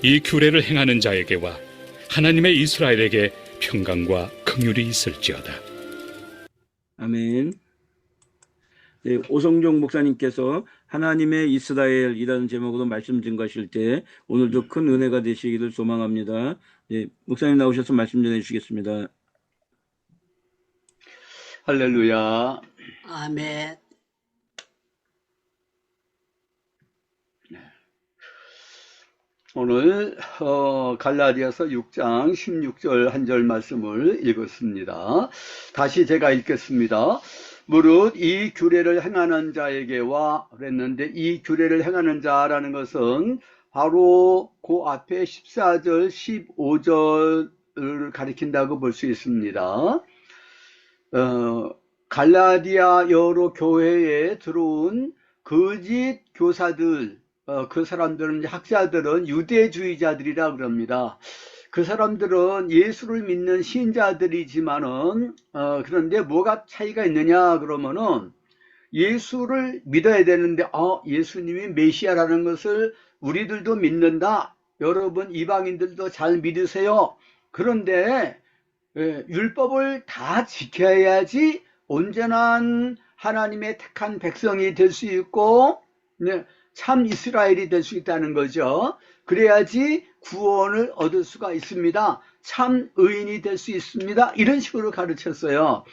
이 규례를 행하는 자에게와 하나님의 이스라엘에게 평강과 긍휼이 있을지어다. 아멘. 네, 오성종 목사님께서 하나님의 이스라엘이라는 제목으로 말씀 증거하실 때 오늘도 큰 은혜가 되시기를 소망합니다. 네, 목사님 나오셔서 말씀 전해 주시겠습니다. 할렐루야. 아멘. 오늘 갈라디아서 6장 16절 한 절 말씀을 읽었습니다. 다시 제가 읽겠습니다. 무릇 이 규례를 행하는 자에게와 그랬는데, 이 규례를 행하는 자라는 것은 바로 그 앞에 14절 15절을 가리킨다고 볼 수 있습니다. 갈라디아 여러 교회에 들어온 거짓 교사들, 그 사람들은, 학자들은 유대주의자들이라 그럽니다. 그 사람들은 예수를 믿는 신자들이지만은, 그런데 뭐가 차이가 있느냐 그러면은, 예수를 믿어야 되는데, 예수님이 메시아라는 것을 우리들도 믿는다. 여러분 이방인들도 잘 믿으세요. 그런데 율법을 다 지켜야지 온전한 하나님의 택한 백성이 될 수 있고, 참 이스라엘이 될 수 있다는 거죠. 그래야지 구원을 얻을 수가 있습니다. 참 의인이 될 수 있습니다. 이런 식으로 가르쳤어요.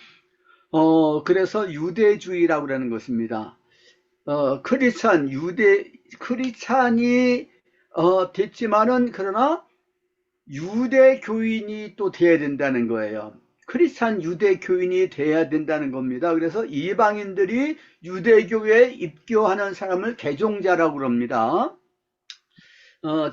그래서 유대주의라고 그러는 것입니다. 크리스찬이 됐지만은, 그러나 유대교인이 또 돼야 된다는 거예요. 크리스찬 유대교인이 돼야 된다는 겁니다. 그래서 이방인들이 유대교에 입교하는 사람을 개종자라고 그럽니다.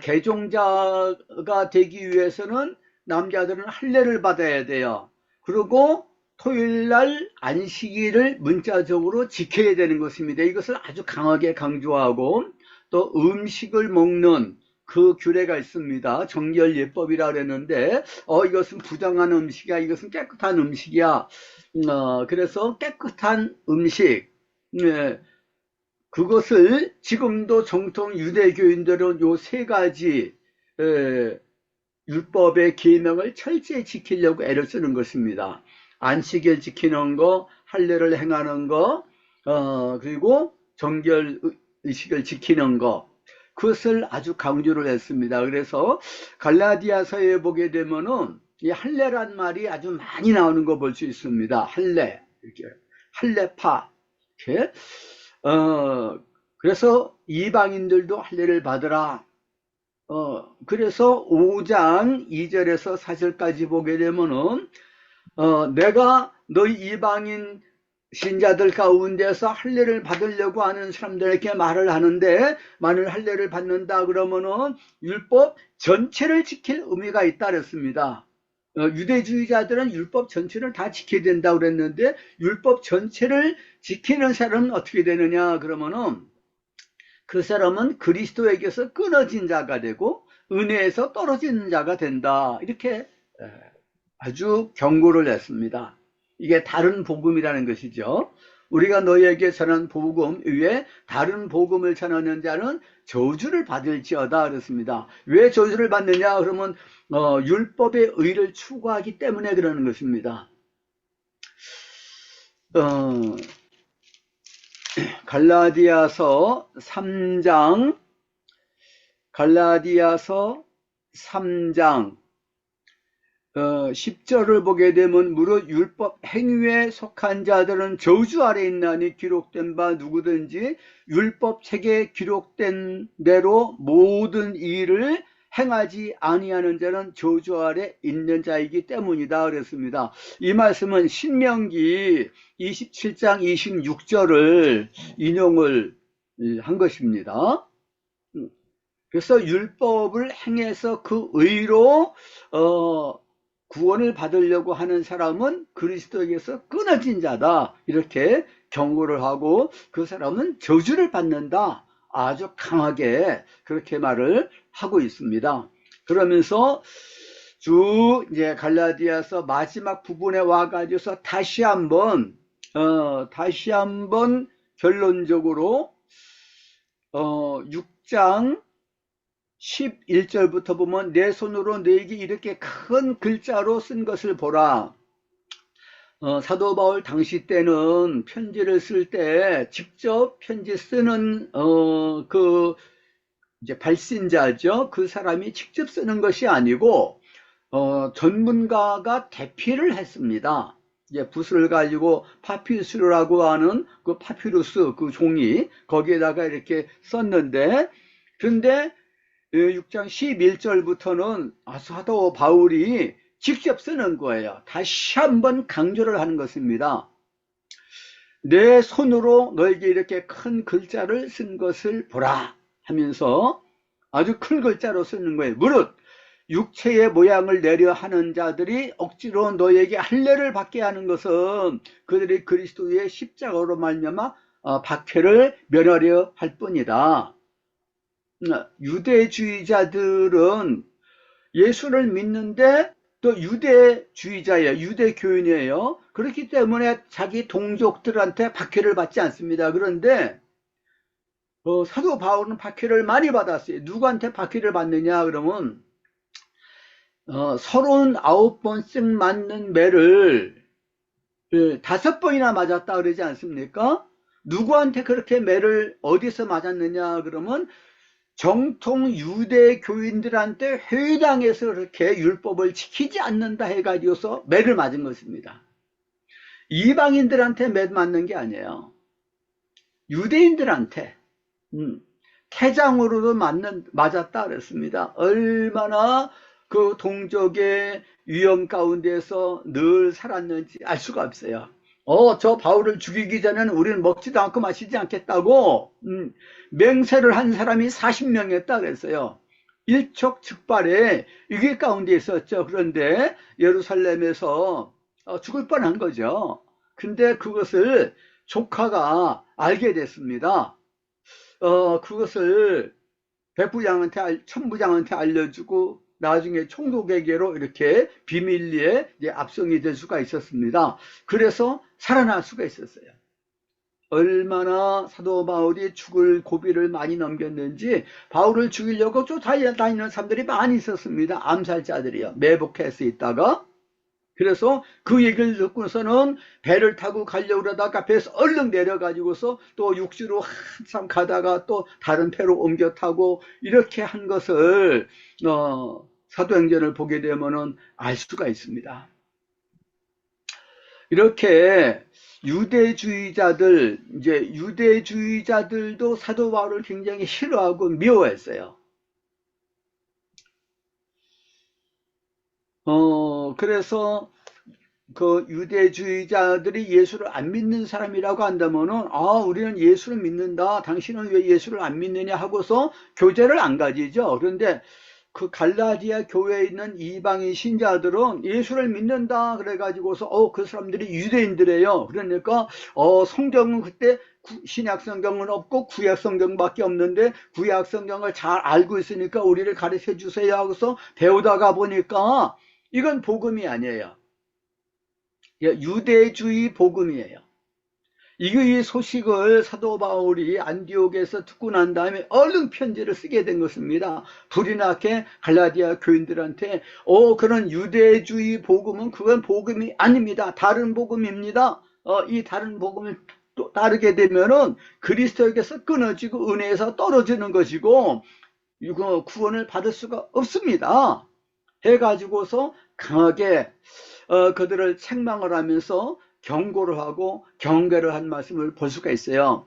개종자가 되기 위해서는 남자들은 할례를 받아야 돼요. 그리고 토요일날 안식일을 문자적으로 지켜야 되는 것입니다. 이것을 아주 강하게 강조하고, 또 음식을 먹는 그 규례가 있습니다. 정결예법이라 그랬는데, 이것은 부정한 음식이야, 이것은 깨끗한 음식이야. 그래서 깨끗한 음식, 그것을 지금도 정통 유대교인들은 요 세 가지 율법의 계명을 철저히 지키려고 애를 쓰는 것입니다. 안식일 지키는 거, 할례를 행하는 거, 그리고 정결 의식을 지키는 거, 그것을 아주 강조를 했습니다. 그래서 갈라디아서에 보게 되면은 이 할례란 말이 아주 많이 나오는 거 볼 수 있습니다. 할례, 이렇게 할례파, 이렇게. 그래서 이방인들도 할례를 받으라. 그래서 5장 2절에서 4절까지 보게 되면은, 내가 너희 이방인 신자들 가운데서 할례를 받으려고 하는 사람들에게 말을 하는데, 만일 할례를 받는다 그러면은 율법 전체를 지킬 의미가 있다 그랬습니다. 유대주의자들은 율법 전체를 다 지켜야 된다고 그랬는데, 율법 전체를 지키는 사람은 어떻게 되느냐 그러면은, 그 사람은 그리스도에게서 끊어진 자가 되고 은혜에서 떨어지는 자가 된다. 이렇게 아주 경고를 했습니다. 이게 다른 복음이라는 것이죠. 우리가 너희에게 전한 복음 외에 다른 복음을 전하는 자는 저주를 받을지어다 그랬습니다. 왜 저주를 받느냐 그러면 율법의 의를 추구하기 때문에 그러는 것입니다. 갈라디아서 3장 10절을 보게 되면, 무릇 율법 행위에 속한 자들은 저주 아래 있나니 기록된 바 누구든지 율법 책에 기록된 대로 모든 일을 행하지 아니하는 자는 저주 아래 있는 자이기 때문이다 그랬습니다. 이 말씀은 신명기 27장 26절을 인용을 한 것입니다. 그래서 율법을 행해서 그 의로 구원을 받으려고 하는 사람은 그리스도에게서 끊어진 자다, 이렇게 경고를 하고, 그 사람은 저주를 받는다, 아주 강하게 그렇게 말을 하고 있습니다. 그러면서 이제 갈라디아서 마지막 부분에 와가지고서 다시 한번 결론적으로 6장 11절부터 보면 내 손으로 너에게 이렇게 큰 글자로 쓴 것을 보라. 사도 바울 당시 때는 편지를 쓸 때 직접 편지 쓰는 이제 발신자죠. 그 사람이 직접 쓰는 것이 아니고 전문가가 대피를 했습니다. 이제 붓을 가지고 파피루스라고 하는 그 파피루스 그 종이 거기에다가 이렇게 썼는데, 그런데 6장 11절부터는 사도 바울이 직접 쓰는 거예요. 다시 한번 강조를 하는 것입니다. 내 손으로 너에게 이렇게 큰 글자를 쓴 것을 보라 하면서 아주 큰 글자로 쓰는 거예요. 무릇 육체의 모양을 내려 하는 자들이 억지로 너에게 할례를 받게 하는 것은 그들이 그리스도의 십자가로 말미암아 박해를 면하려 할 뿐이다. 유대주의자들은 예수를 믿는데 또 유대주의자예요. 유대교인이에요. 그렇기 때문에 자기 동족들한테 박해를 받지 않습니다. 그런데 사도 바울은 박해를 많이 받았어요. 누구한테 박해를 받느냐 그러면 39번씩 맞는 매를 5번이나 맞았다 그러지 않습니까? 누구한테 그렇게 매를 어디서 맞았느냐 그러면 정통 유대 교인들한테 회당에서 그렇게 율법을 지키지 않는다 해가지고서 매를 맞은 것입니다. 이방인들한테 매 맞는 게 아니에요. 유대인들한테 태장으로도 맞았다 그랬습니다. 얼마나 그 동족의 위험 가운데서 늘 살았는지 알 수가 없어요. 저 바울을 죽이기 전에는 우리는 먹지도 않고 마시지 않겠다고 맹세를 한 사람이 40명이었다 그랬어요. 일촉즉발의 위기 가운데 있었죠. 그런데 예루살렘에서 죽을 뻔한 거죠. 근데 그것을 조카가 알게 됐습니다. 그것을 천부장한테 알려주고 나중에 총독에게로 이렇게 비밀리에 압송이 될 수가 있었습니다. 그래서 살아날 수가 있었어요. 얼마나 사도 바울이 죽을 고비를 많이 넘겼는지 바울을 죽이려고 쫓아다니는 사람들이 많이 있었습니다. 암살자들이요. 매복해서 있다가. 그래서 그 얘기를 듣고서는 배를 타고 가려고 그러다가 배에서 얼른 내려가지고서 또 육지로 한참 가다가 또 다른 배로 옮겨 타고 이렇게 한 것을 사도행전을 보게 되면은 알 수가 있습니다. 이렇게 유대주의자들도 사도 바울을 굉장히 싫어하고 미워했어요. 그래서 그 유대주의자들이 예수를 안 믿는 사람이라고 한다면은 우리는 예수를 믿는다. 당신은 왜 예수를 안 믿느냐 하고서 교제를 안 가지죠. 그런데 그 갈라디아 교회에 있는 이방인 신자들은 예수를 믿는다 그래가지고서 그 사람들이 유대인들이에요. 그러니까 성경은 그때 신약 성경은 없고 구약 성경밖에 없는데 구약 성경을 잘 알고 있으니까 우리를 가르쳐 주세요 하고서 배우다가 보니까 이건 복음이 아니에요. 유대주의 복음이에요. 이 소식을 사도 바울이 안디옥에서 듣고 난 다음에 얼른 편지를 쓰게 된 것입니다. 불이 나게 갈라디아 교인들한테 그런 유대주의 복음은 그건 복음이 아닙니다. 다른 복음입니다. 이 다른 복음을 또 따르게 되면은 그리스도에게서 끊어지고 은혜에서 떨어지는 것이고 이거 구원을 받을 수가 없습니다. 해가지고서 강하게 그들을 책망을 하면서 경고를 하고 경계를 한 말씀을 볼 수가 있어요.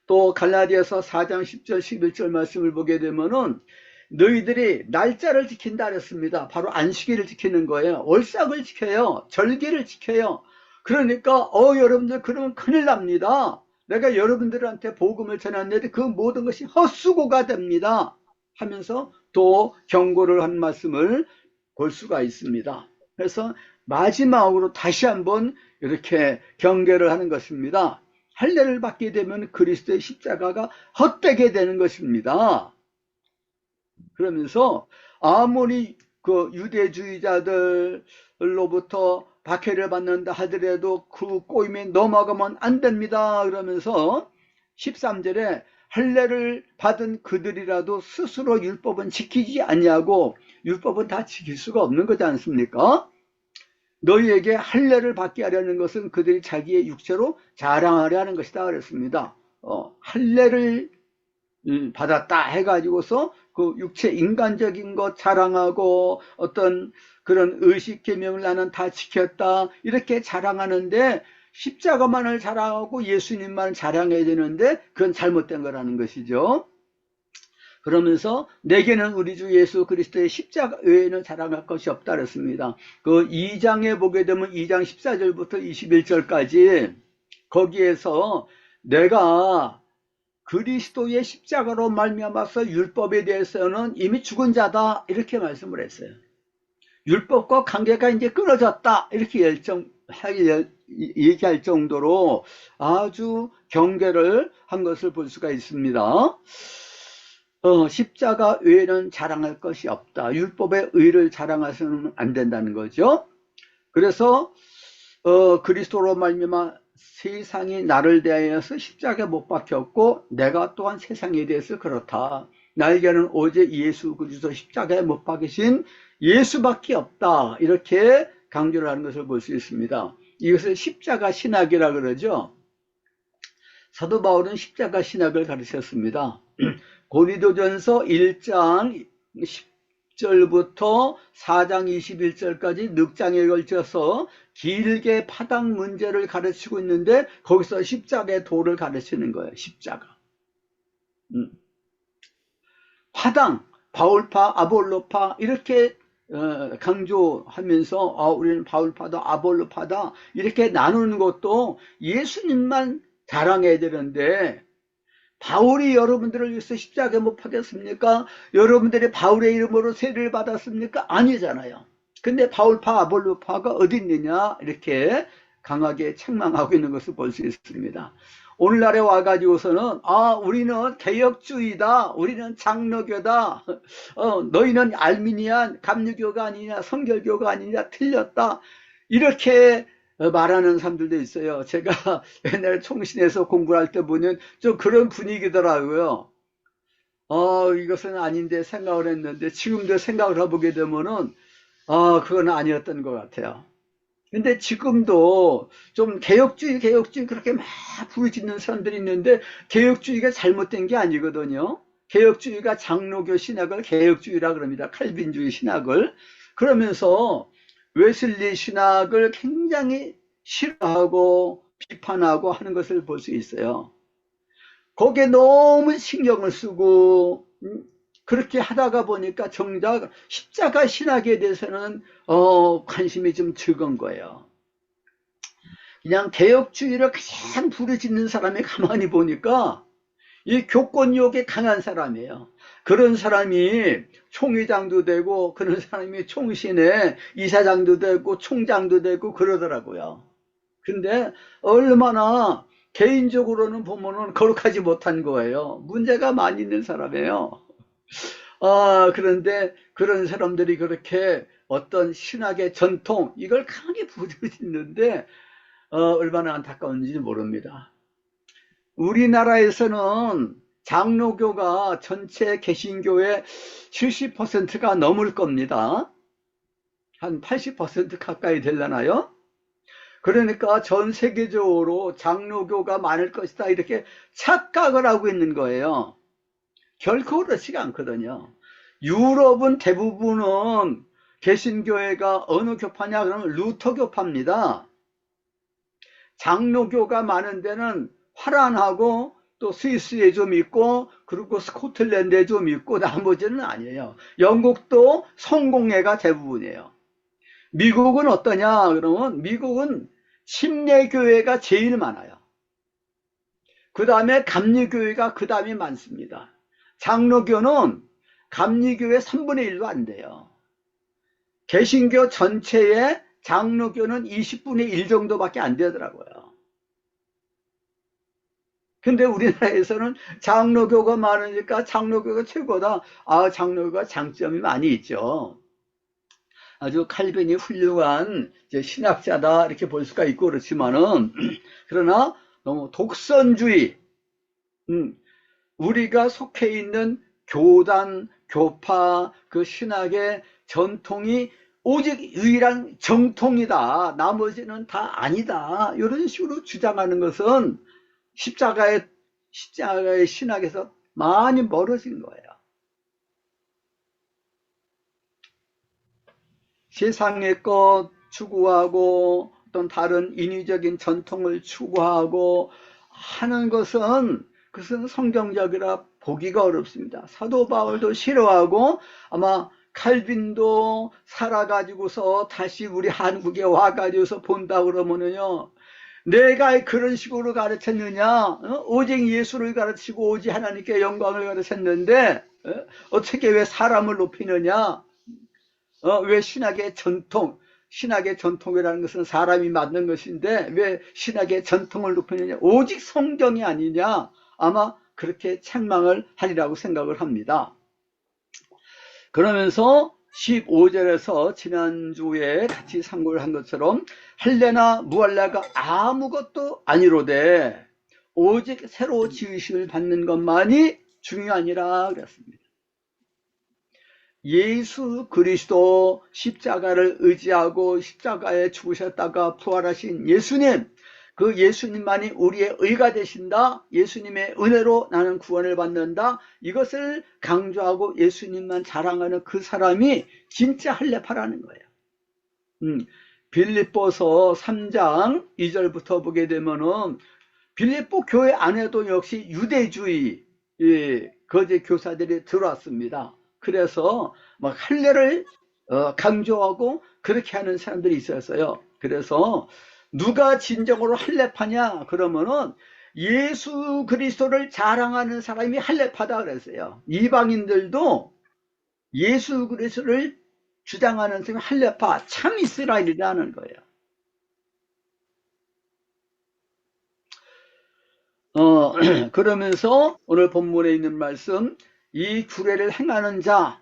또 갈라디아서 4장 10절 11절 말씀을 보게 되면은 너희들이 날짜를 지킨다 그랬습니다. 바로 안식일을 지키는 거예요. 월삭을 지켜요. 절기를 지켜요. 그러니까 여러분들 그러면 큰일 납니다. 내가 여러분들한테 복음을 전했는데 그 모든 것이 헛수고가 됩니다 하면서 또 경고를 한 말씀을 볼 수가 있습니다. 그래서 마지막으로 다시 한번 이렇게 경계를 하는 것입니다. 할례를 받게 되면 그리스도의 십자가가 헛되게 되는 것입니다. 그러면서 아무리 그 유대주의자들로부터 박해를 받는다 하더라도 그 꼬임에 넘어가면 안 됩니다. 그러면서 13절에 할례를 받은 그들이라도 스스로 율법은 지키지 아니하고 율법은 다 지킬 수가 없는 거지 않습니까? 너희에게 할례를 받게 하려는 것은 그들이 자기의 육체로 자랑하려 하는 것이다 그랬습니다. 할례를 받았다 해가지고서 그 육체 인간적인 것 자랑하고 어떤 그런 의식 계명을 나는 다 지켰다 이렇게 자랑하는데 십자가만을 자랑하고 예수님만을 자랑해야 되는데 그건 잘못된 거라는 것이죠. 그러면서 내게는 우리 주 예수 그리스도의 십자가 외에는 자랑할 것이 없다 그랬습니다. 그 2장에 보게 되면 2장 14절부터 21절까지 거기에서 내가 그리스도의 십자가로 말미암아서 율법에 대해서는 이미 죽은 자다 이렇게 말씀을 했어요. 율법과 관계가 이제 끊어졌다 이렇게 얘기할 정도로 아주 경계를 한 것을 볼 수가 있습니다. 십자가 외에는 자랑할 것이 없다. 율법의 의를 자랑해서는 안 된다는 거죠. 그래서 그리스도로 말미암아 세상이 나를 대하여서 십자가에 못 박혔고 내가 또한 세상에 대해서 그렇다. 나에게는 오직 예수 그리스도 십자가에 못 박히신 예수밖에 없다. 이렇게 강조를 하는 것을 볼 수 있습니다. 이것을 십자가 신학이라 그러죠. 사도 바울은 십자가 신학을 가르쳤습니다. 고린도전서 1장 10절부터 4장 21절까지 넉장에 걸쳐서 길게 파당 문제를 가르치고 있는데 거기서 십자가의 도를 가르치는 거예요. 십자가. 파당, 바울파, 아볼로파 이렇게 강조하면서 우리는 바울파다, 아볼로파다 이렇게 나누는 것도 예수님만 자랑해야 되는데 바울이 여러분들을 위해서 십자가에 못 박혔습니까? 여러분들이 바울의 이름으로 세례를 받았습니까? 아니잖아요. 근데 바울파, 아볼로파가 어디 있느냐 이렇게 강하게 책망하고 있는 것을 볼 수 있습니다. 오늘날에 와가지고서는 우리는 개혁주의다, 우리는 장로교다, 너희는 알미니안 감리교가 아니냐, 성결교가 아니냐, 틀렸다 이렇게 말하는 사람들도 있어요. 제가 옛날에 총신에서 공부할 때 보면 좀 그런 분위기더라고요. 이것은 아닌데 생각을 했는데 지금도 생각을 해보게 되면은 그건 아니었던 것 같아요. 근데 지금도 좀 개혁주의 그렇게 막 부르짖는 사람들이 있는데 개혁주의가 잘못된 게 아니거든요. 개혁주의가 장로교 신학을 개혁주의라 그럽니다. 칼빈주의 신학을. 그러면서 웨슬리 신학을 굉장히 싫어하고 비판하고 하는 것을 볼 수 있어요. 거기에 너무 신경을 쓰고 그렇게 하다가 보니까 정작 십자가 신학에 대해서는 관심이 좀 적은 거예요. 그냥 개혁주의를 가장 부르짖는 사람이 가만히 보니까 이 교권욕에 강한 사람이에요. 그런 사람이 총회장도 되고 그런 사람이 총신의 이사장도 되고 총장도 되고 그러더라고요. 근데 얼마나 개인적으로는 보면은 거룩하지 못한 거예요. 문제가 많이 있는 사람이에요. 그런데 그런 사람들이 그렇게 어떤 신학의 전통 이걸 강하게 부르짖는데 얼마나 안타까운지 모릅니다. 우리나라에서는 장로교가 전체 개신교의 70%가 넘을 겁니다. 한 80% 가까이 되려나요? 그러니까 전 세계적으로 장로교가 많을 것이다 이렇게 착각을 하고 있는 거예요. 결코 그렇지가 않거든요. 유럽은 대부분은 개신교회가 어느 교파냐 그러면 루터교파입니다. 장로교가 많은 데는 화란하고 또 스위스에 좀 있고 그리고 스코틀랜드에 좀 있고 나머지는 아니에요. 영국도 성공회가 대부분이에요. 미국은 어떠냐 그러면 미국은 침례교회가 제일 많아요. 그 다음에 감리교회가 그 다음에 많습니다. 장로교는 감리교회 3분의 1도 안 돼요. 개신교 전체의 장로교는 20분의 1 정도밖에 안 되더라고요. 근데 우리나라에서는 장로교가 많으니까 장로교가 최고다. 장로교가 장점이 많이 있죠. 아주 칼빈이 훌륭한 신학자다 이렇게 볼 수가 있고 그렇지만은 그러나 너무 독선주의, 우리가 속해 있는 교단, 교파, 그 신학의 전통이 오직 유일한 정통이다. 나머지는 다 아니다. 이런 식으로 주장하는 것은 십자가의 신학에서 많이 멀어진 거예요. 세상의 것 추구하고 어떤 다른 인위적인 전통을 추구하고 하는 것은 그것은 성경적이라 보기가 어렵습니다. 사도 바울도 싫어하고 아마 칼빈도 살아가지고서 다시 우리 한국에 와가지고서 본다 그러면은요, 내가 그런 식으로 가르쳤느냐? 오직 예수를 가르치고 오직 하나님께 영광을 가르쳤는데 어떻게 왜 사람을 높이느냐? 왜 신학의 전통이라는 것은 사람이 만든 것인데 왜 신학의 전통을 높이느냐? 오직 성경이 아니냐? 아마 그렇게 책망을 하리라고 생각을 합니다. 그러면서 15절에서 지난주에 같이 상고를 한 것처럼 할례나 무할례가 아무것도 아니로되 오직 새로 지으심을 받는 것만이 중요하니라 그랬습니다. 예수 그리스도 십자가를 의지하고 십자가에 죽으셨다가 부활하신 예수님, 그 예수님만이 우리의 의가 되신다. 예수님의 은혜로 나는 구원을 받는다. 이것을 강조하고 예수님만 자랑하는 그 사람이 진짜 할례파라는 거예요. 빌립보서 3장 2절부터 보게 되면은 빌립보 교회 안에도 역시 유대주의 거짓 교사들이 들어왔습니다. 그래서 막 할례를 강조하고 그렇게 하는 사람들이 있었어요. 그래서 누가 진정으로 할례파냐 그러면은 예수 그리스도를 자랑하는 사람이 할례파다 그랬어요. 이방인들도 예수 그리스도를 주장하는 사람이 할례파, 참 이스라엘이라는 거예요. 그러면서 오늘 본문에 있는 말씀, 이 규례를 행하는 자,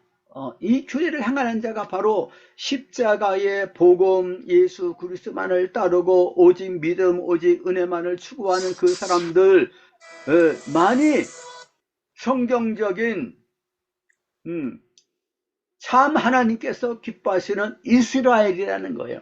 이 규례를 행하는 자가 바로 십자가의 복음 예수 그리스도만을 따르고 오직 믿음, 오직 은혜만을 추구하는 그 사람들, 많이 성경적인 참 하나님께서 기뻐하시는 이스라엘이라는 거예요.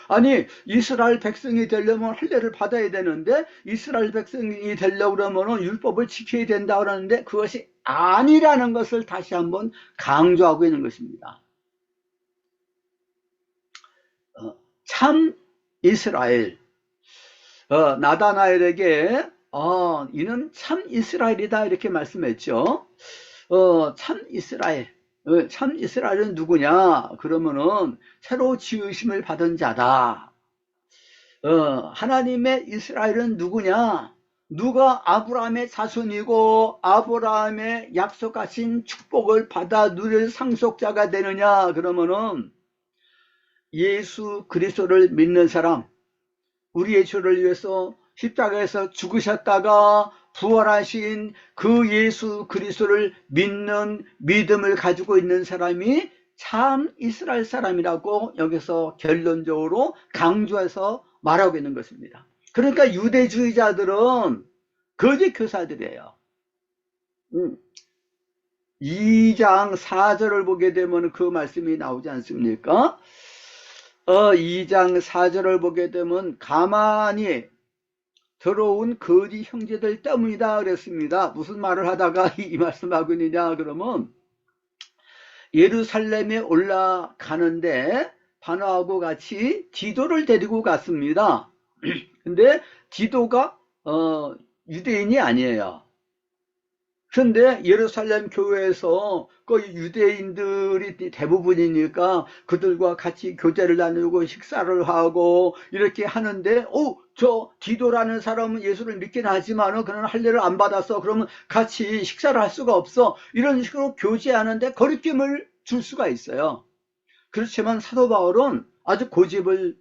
아니 이스라엘 백성이 되려면 할례를 받아야 되는데 이스라엘 백성이 되려고 그러면 율법을 지켜야 된다 그러는데 그것이 아니라는 것을 다시 한번 강조하고 있는 것입니다. 참 이스라엘, 나다나엘에게 이는 참 이스라엘이다 이렇게 말씀했죠. 참 이스라엘은 누구냐 그러면은 새로 지으심을 받은 자다. 하나님의 이스라엘은 누구냐? 누가 아브라함의 자손이고 아브라함의 약속하신 축복을 받아 누릴 상속자가 되느냐 그러면은 예수 그리스도를 믿는 사람, 우리의 죄를 위해서 십자가에서 죽으셨다가 부활하신 그 예수 그리스도를 믿는 믿음을 가지고 있는 사람이 참 이스라엘 사람이라고 여기서 결론적으로 강조해서 말하고 있는 것입니다. 그러니까 유대주의자들은 거짓 교사들이에요. 2장 4절을 보게 되면 그 말씀이 나오지 않습니까? 2장 4절을 보게 되면 가만히 들어온 거짓 형제들 때문이다 그랬습니다. 무슨 말을 하다가 이 말씀하고 있느냐 그러면 예루살렘에 올라가는데 바나바하고 같이 디도를 데리고 갔습니다. 근데 디도가 유대인이 아니에요. 그런데 예루살렘 교회에서 그 유대인들이 대부분이니까 그들과 같이 교제를 나누고 식사를 하고 이렇게 하는데 저 디도라는 사람은 예수를 믿긴 하지만 그는 할례를 안 받았어. 그러면 같이 식사를 할 수가 없어. 이런 식으로 교제하는데 거리낌을 줄 수가 있어요. 그렇지만 사도 바울은 아주 고집을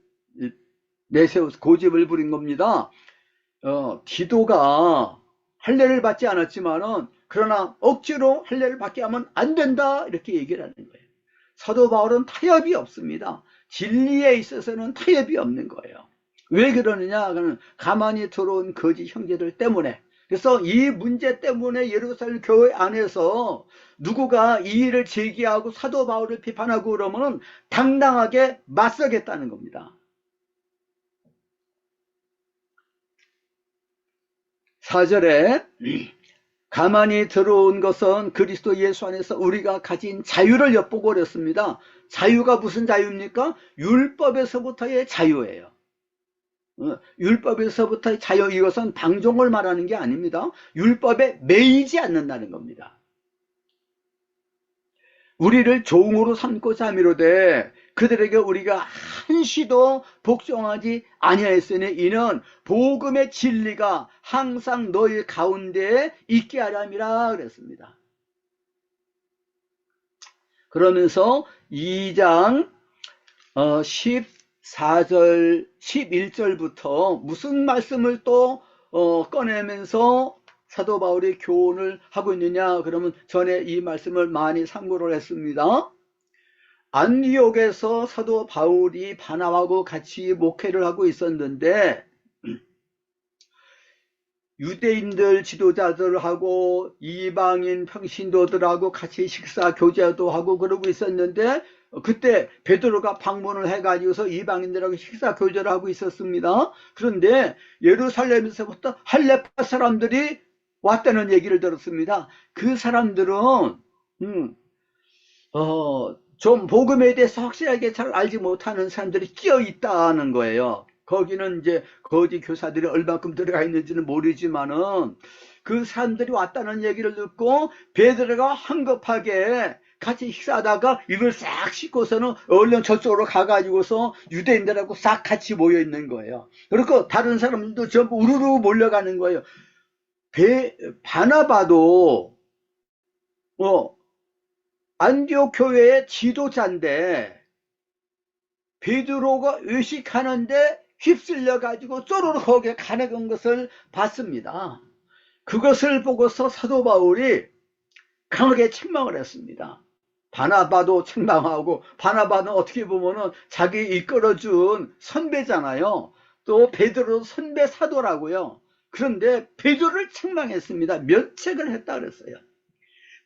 부린 겁니다. 디도가 할례를 받지 않았지만은 그러나 억지로 할례를 받게 하면 안 된다 이렇게 얘기를 하는 거예요. 사도 바울은 타협이 없습니다. 진리에 있어서는 타협이 없는 거예요. 왜 그러느냐? 그는 가만히 들어온 거짓 형제들 때문에 그래서 이 문제 때문에 예루살렘 교회 안에서 누구가 이 일을 제기하고 사도 바울을 비판하고 그러면 당당하게 맞서겠다는 겁니다. 4절에 가만히 들어온 것은 그리스도 예수 안에서 우리가 가진 자유를 엿보고 그랬습니다. 자유가 무슨 자유입니까? 율법에서부터의 자유예요. 율법에서부터의 자유, 이것은 방종을 말하는 게 아닙니다. 율법에 매이지 않는다는 겁니다. 우리를 종으로 삼고자 미로되 그들에게 우리가 한시도 복종하지 아니하였으니 이는 복음의 진리가 항상 너희 가운데에 있게 하렴이라 그랬습니다. 그러면서 2장 14절 11절부터 무슨 말씀을 또 꺼내면서 사도 바울이 교훈을 하고 있느냐, 그러면 전에 이 말씀을 많이 참고를 했습니다. 안디옥에서 사도 바울이 바나바하고 같이 목회를 하고 있었는데 유대인들 지도자들하고 이방인 평신도들하고 같이 식사 교제도 하고 그러고 있었는데 그때 베드로가 방문을 해가지고서 이방인들하고 식사 교제를 하고 있었습니다. 그런데 예루살렘에서부터 할레파 사람들이 왔다는 얘기를 들었습니다. 그 사람들은 좀 복음에 대해서 확실하게 잘 알지 못하는 사람들이 끼어 있다는 거예요. 거기는 이제 거짓 교사들이 얼마큼 들어가 있는지는 모르지만은 그 사람들이 왔다는 얘기를 듣고 베드로가 황급하게 같이 식사하다가 입을 싹 씻고서는 얼른 저쪽으로 가가지고서 유대인들하고 싹 같이 모여 있는 거예요. 그리고 다른 사람들도 전부 우르르 몰려가는 거예요. 바나바도 안디옥 교회의 지도자인데 베드로가 의식하는데 휩쓸려 가지고 쪼르르 거기에 가는 것을 봤습니다. 그것을 보고서 사도 바울이 강하게 책망을 했습니다. 바나바도 책망하고, 바나바는 어떻게 보면은 자기 이끌어준 선배잖아요. 또 베드로도 선배 사도라고요. 그런데 베드로를 책망했습니다. 면책을 했다 그랬어요.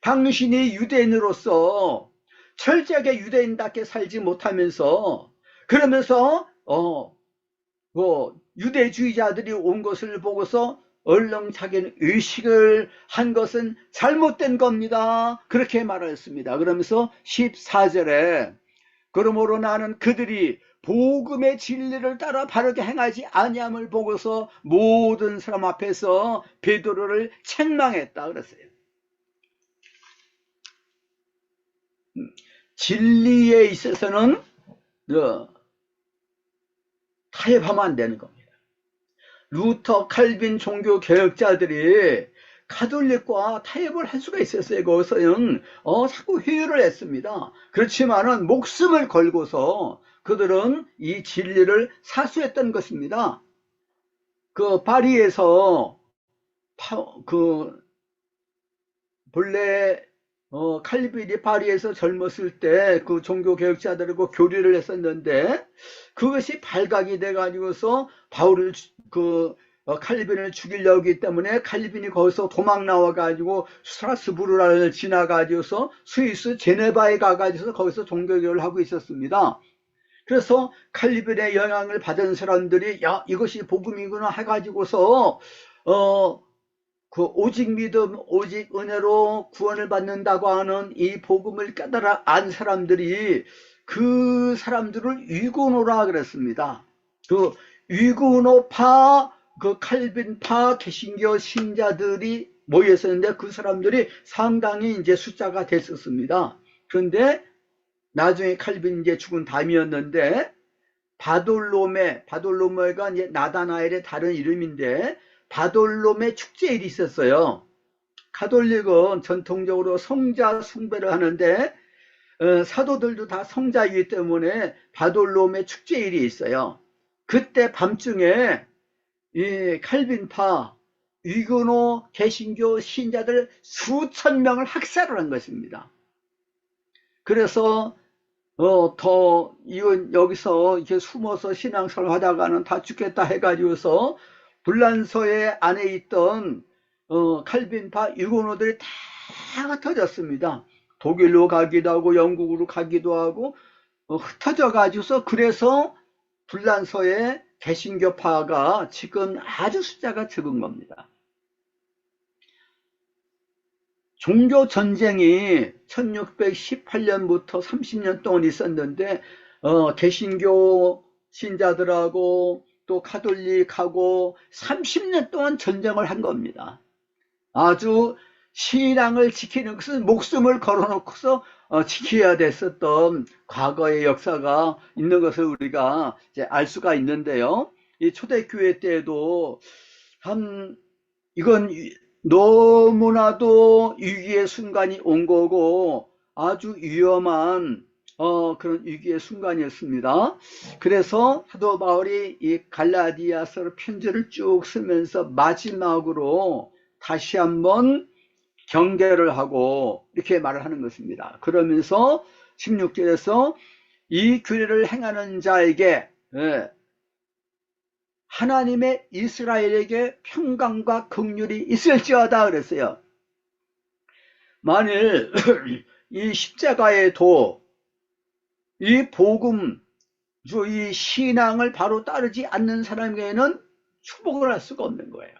당신이 유대인으로서 철저하게 유대인답게 살지 못하면서, 그러면서 유대주의자들이 온 것을 보고서 얼른 자기는 의식을 한 것은 잘못된 겁니다. 그렇게 말했습니다. 그러면서 14절에 그러므로 나는 그들이 복음의 진리를 따라 바르게 행하지 아니함을 보고서 모든 사람 앞에서 베드로를 책망했다 그랬어요. 진리에 있어서는 타협하면 안 되는 겁니다. 루터, 칼빈 종교 개혁자들이 가톨릭과 타협을 할 수가 있었어요. 거기서는 자꾸 회유를 했습니다. 그렇지만은 목숨을 걸고서 그들은 이 진리를 사수했던 것입니다. 그 파리에서 본래 칼빈이 파리에서 젊었을 때 그 종교 개혁자들하고 교류를 했었는데 그것이 발각이 돼 가지고서 바울을 칼빈을 죽이려고 하기 때문에 칼빈이 거기서 도망 나와 가지고 스트라스부르를 지나 가지고서 스위스 제네바에 가 가지고서 거기서 종교교육을 하고 있었습니다. 그래서 칼빈의 영향을 받은 사람들이 야, 이것이 복음이구나 해 가지고서 오직 믿음, 오직 은혜로 구원을 받는다고 하는 이 복음을 깨달아 안 사람들이 그 사람들을 위구노라 그랬습니다. 그 위구노파, 그 칼빈파 개신교 신자들이 모여 있었는데 그 사람들이 상당히 이제 숫자가 됐었습니다. 그런데 나중에 칼빈이 이제 죽은 다음이었는데 바돌로메가 이제 나다나엘의 다른 이름인데 바돌로메 축제일이 있었어요. 가톨릭은 전통적으로 성자 숭배를 하는데 사도들도 다 성자이기 때문에 바돌로메 축제일이 있어요. 그때 밤중에 이 칼빈파 위그노 개신교 신자들 수천 명을 학살을 한 것입니다. 그래서 이건 여기서 이렇게 숨어서 신앙생활 하다가는 다 죽겠다 해가지고서 불란서에 안에 있던 칼빈파 유고노들이 다 흩어졌습니다. 독일로 가기도 하고 영국으로 가기도 하고 흩어져 가지고서 그래서 불란서의 개신교파가 지금 아주 숫자가 적은 겁니다. 종교 전쟁이 1618년부터 30년 동안 있었는데 개신교 신자들하고 또 카톨릭하고 30년 동안 전쟁을 한 겁니다. 아주 신앙을 지키는 것은 목숨을 걸어놓고서 지켜야 됐었던 과거의 역사가 있는 것을 우리가 이제 알 수가 있는데요. 이 초대교회 때에도 이건 너무나도 위기의 순간이 온 거고 아주 위험한 그런 위기의 순간이었습니다. 그래서 사도 바울이 이 갈라디아서 편지를 쭉 쓰면서 마지막으로 다시 한번 경계를 하고 이렇게 말을 하는 것입니다. 그러면서 16절에서 이 규례를 행하는 자에게 하나님의 이스라엘에게 평강과 긍휼이 있을지어다 그랬어요. 만일 이 십자가의 도, 이 복음, 이 신앙을 바로 따르지 않는 사람에게는 축복을 할 수가 없는 거예요.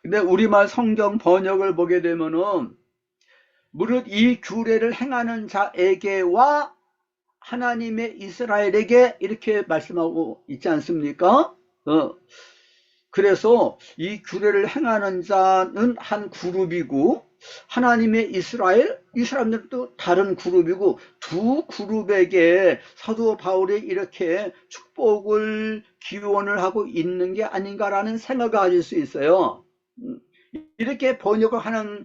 근데 우리말 성경 번역을 보게 되면은 무릇 이 규례를 행하는 자에게와 하나님의 이스라엘에게 이렇게 말씀하고 있지 않습니까? 그래서 이 규례를 행하는 자는 한 그룹이고 하나님의 이스라엘, 이 사람들은 또 다른 그룹이고 두 그룹에게 사도 바울이 이렇게 축복을 기원을 하고 있는 게 아닌가라는 생각을 가질 수 있어요. 이렇게 번역을 하는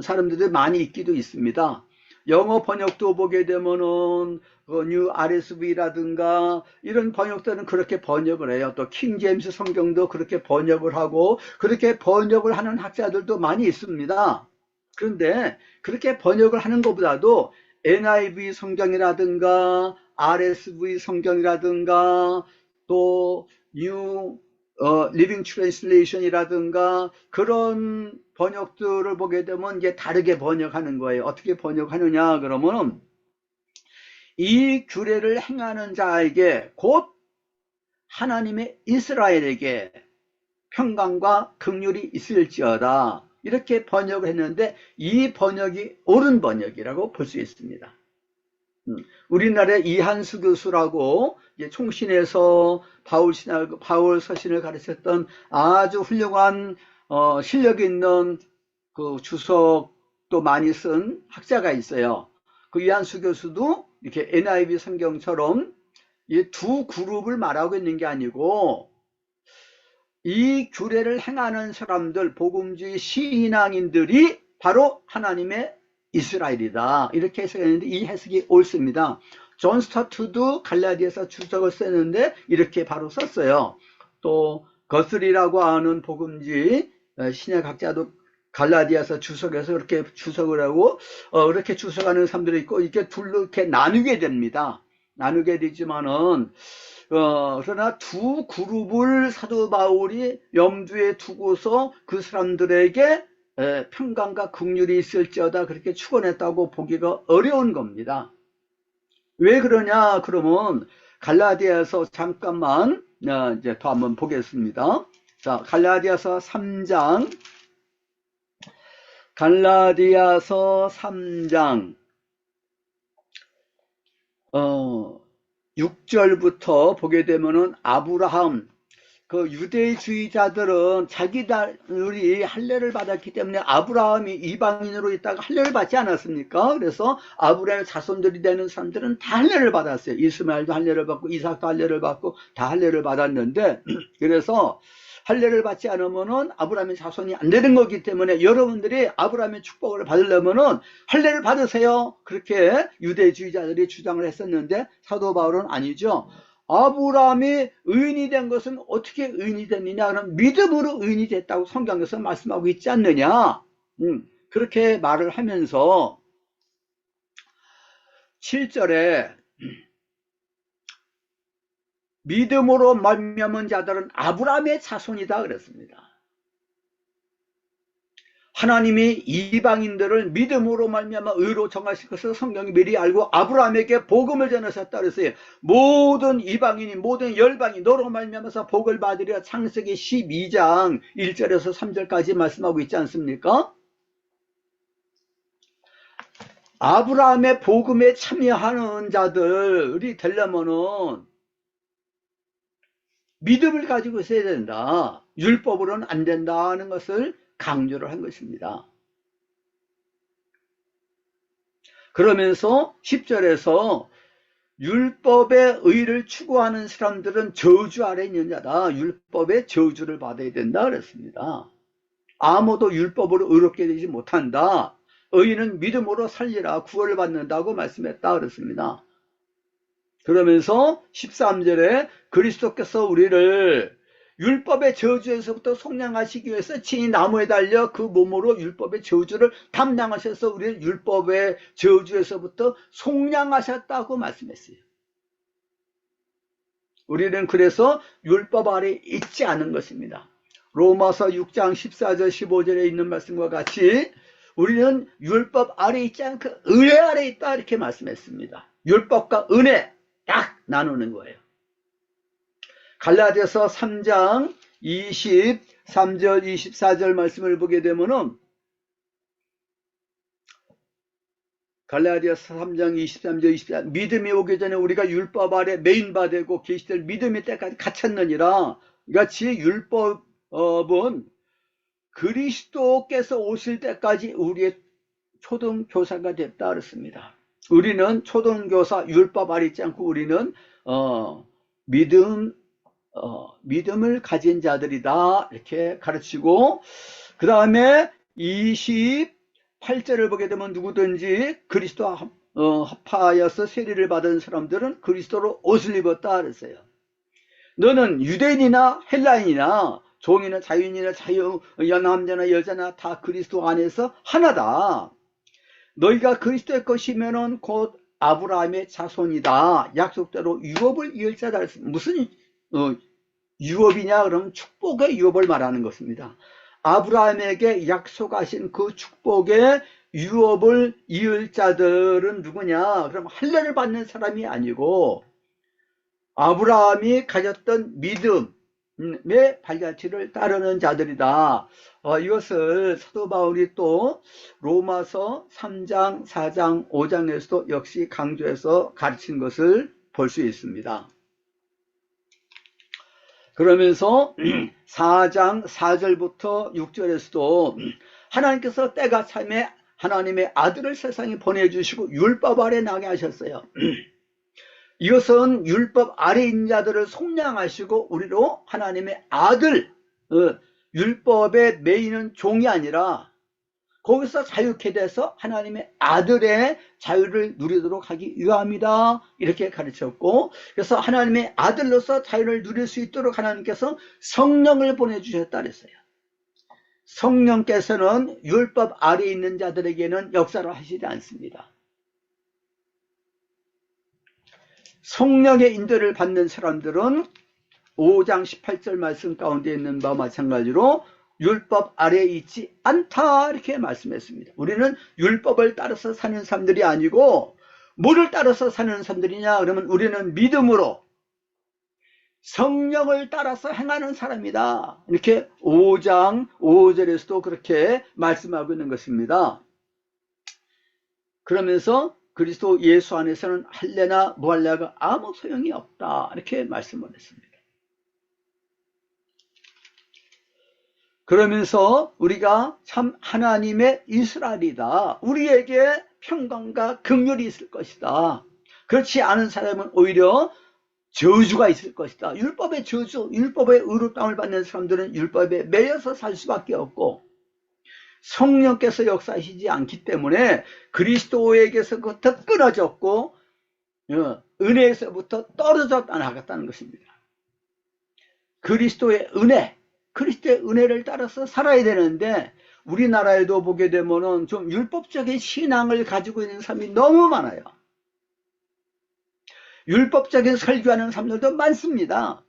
사람들이 많이 있기도 있습니다. 영어 번역도 보게 되면은 뉴 RSV라든가 이런 번역들은 그렇게 번역을 해요. 또 킹 제임스 성경도 그렇게 번역을 하고 그렇게 번역을 하는 학자들도 많이 있습니다. 그런데 그렇게 번역을 하는 것보다도 NIV 성경이라든가 RSV 성경이라든가 또 뉴 리빙 트랜슬레이션이라든가 그런 번역들을 보게 되면 이게 다르게 번역하는 거예요. 어떻게 번역하느냐 그러면 이 규례를 행하는 자에게 곧 하나님의 이스라엘에게 평강과 긍휼이 있을지어다 이렇게 번역을 했는데 이 번역이 옳은 번역이라고 볼 수 있습니다. 우리나라의 이한수 교수라고 총신에서 바울 서신을 가르쳤던 아주 훌륭한 실력 있는 그 주석도 많이 쓴 학자가 있어요. 그 이한수 교수도 이렇게 NIV 성경처럼 이 두 그룹을 말하고 있는 게 아니고 이 규례를 행하는 사람들, 복음주의 신앙인들이 바로 하나님의 이스라엘이다 이렇게 해석했는데 이 해석이 옳습니다. 존 스타트도 갈라디아서 주석을 썼는데 이렇게 바로 썼어요. 또 거슬이라고 하는 복음주의 신약학자도 갈라디아서 주석에서 그렇게 주석을 하고 이렇게 주석하는 사람들이 있고 이렇게 둘로 이렇게 나누게 됩니다. 나누게 되지만은 그러나 두 그룹을 사도 바울이 염두에 두고서 그 사람들에게 평강과 긍휼이 있을지어다 그렇게 축원했다고 보기가 어려운 겁니다. 왜 그러냐 그러면 갈라디아서 잠깐만 이제 더 한번 보겠습니다. 자, 갈라디아서 3장 6절부터 보게 되면은 아브라함 그 유대주의자들은 자기들이 할례를 받았기 때문에 아브라함이 이방인으로 있다가 할례를 받지 않았습니까? 그래서 아브라함의 자손들이 되는 사람들은 다 할례를 받았어요. 이스마엘도 할례를 받고 이삭도 할례를 받고 다 할례를 받았는데 그래서 할례를 받지 않으면은 아브라함의 자손이 안 되는 거기 때문에 여러분들이 아브라함의 축복을 받으려면은 할례를 받으세요. 그렇게 유대주의자들이 주장을 했었는데 사도 바울은 아니죠. 아브라함이 의인이 된 것은 어떻게 의인이 됐느냐? 그럼 믿음으로 의인이 됐다고 성경에서 말씀하고 있지 않느냐? 그렇게 말을 하면서 7절에 믿음으로 말미암은 자들은 아브라함의 자손이다 그랬습니다. 하나님이 이방인들을 믿음으로 말미암아 의로 정하실 것을 성경이 미리 알고 아브라함에게 복음을 전하셨다 그랬어요. 모든 이방인이 모든 열방이 너로 말미암아서 복을 받으리라 창세기 12장 1절에서 3절까지 말씀하고 있지 않습니까? 아브라함의 복음에 참여하는 자들이 되려면은 믿음을 가지고 있어야 된다. 율법으로는 안 된다는 것을 강조를 한 것입니다. 그러면서 10절에서 율법의 의를 추구하는 사람들은 저주 아래 있는 자다. 율법의 저주를 받아야 된다 그랬습니다. 아무도 율법으로 의롭게 되지 못한다. 의인은 믿음으로 살리라 구원을 받는다고 말씀했다 그랬습니다. 그러면서 13절에 그리스도께서 우리를 율법의 저주에서부터 속량하시기 위해서 친히 나무에 달려 그 몸으로 율법의 저주를 담당하셔서 우리를 율법의 저주에서부터 속량하셨다고 말씀했어요. 우리는 그래서 율법 아래 있지 않은 것입니다. 로마서 6장 14절 15절에 있는 말씀과 같이 우리는 율법 아래 있지 않고 은혜 아래 있다 이렇게 말씀했습니다. 율법과 은혜 딱 나누는 거예요. 갈라디아서 3장 23절 24절 말씀을 보게 되면은 갈라디아서 3장 23절 24절 믿음이 오기 전에 우리가 율법 아래 매인 바 되고 계시될 믿음의 때까지 갇혔느니라. 같이 율법은 그리스도께서 오실 때까지 우리의 초등교사가 됐다 그랬습니다. 우리는 초등교사 율법 아래 있지 않고 우리는 믿음을 가진 자들이다 이렇게 가르치고, 그 다음에 28절을 보게 되면 누구든지 그리스도와 합하여서 세례를 받은 사람들은 그리스도로 옷을 입었다 그랬어요. 너는 유대인이나 헬라인이나 종이나 자유인이나 남자나 여자나 다 그리스도 안에서 하나다. 너희가 그리스도의 것이면은 곧 아브라함의 자손이다. 약속대로 유업을 이을 자다. 무슨 유업이냐? 그러면 축복의 유업을 말하는 것입니다. 아브라함에게 약속하신 그 축복의 유업을 이을 자들은 누구냐? 그럼 할례를 받는 사람이 아니고 아브라함이 가졌던 믿음의 발자취를 따르는 자들이다. 이것을 사도 바울이 또 로마서 3장, 4장, 5장에서도 역시 강조해서 가르친 것을 볼 수 있습니다. 그러면서 4장 4절부터 6절에서도 하나님께서 때가 참에 하나님의 아들을 세상에 보내주시고 율법 아래 나게 하셨어요. 이것은 율법 아래 있는 자들을 속량하시고 우리로 하나님의 아들, 율법에 매이는 종이 아니라 거기서 자유케 돼서 하나님의 아들의 자유를 누리도록 하기 위함이다 이렇게 가르쳤고, 그래서 하나님의 아들로서 자유를 누릴 수 있도록 하나님께서 성령을 보내주셨다 그랬어요. 성령께서는 율법 아래에 있는 자들에게는 역사를 하시지 않습니다. 성령의 인도를 받는 사람들은 5장 18절 말씀 가운데 있는 바와 마찬가지로 율법 아래에 있지 않다 이렇게 말씀했습니다. 우리는 율법을 따라서 사는 사람들이 아니고 뭐를 따라서 사는 사람들이냐? 그러면 우리는 믿음으로 성령을 따라서 행하는 사람이다. 이렇게 5장 5절에서도 그렇게 말씀하고 있는 것입니다. 그러면서 그리스도 예수 안에서는 할례나 무할례가 아무 소용이 없다 이렇게 말씀을 했습니다. 그러면서 우리가 참 하나님의 이스라엘이다. 우리에게 평강과 긍휼이 있을 것이다. 그렇지 않은 사람은 오히려 저주가 있을 것이다. 율법의 저주, 율법의 의롭다함을 받는 사람들은 율법에 매여서 살 수밖에 없고 성령께서 역사하시지 않기 때문에 그리스도에게서부터 끊어졌고 은혜에서부터 떨어졌다 나갔다는 것입니다. 그리스도의 은혜, 그리스도의 은혜를 따라서 살아야 되는데 우리나라에도 보게 되면은 좀 율법적인 신앙을 가지고 있는 사람이 너무 많아요. 율법적인 설교하는 사람들도 많습니다.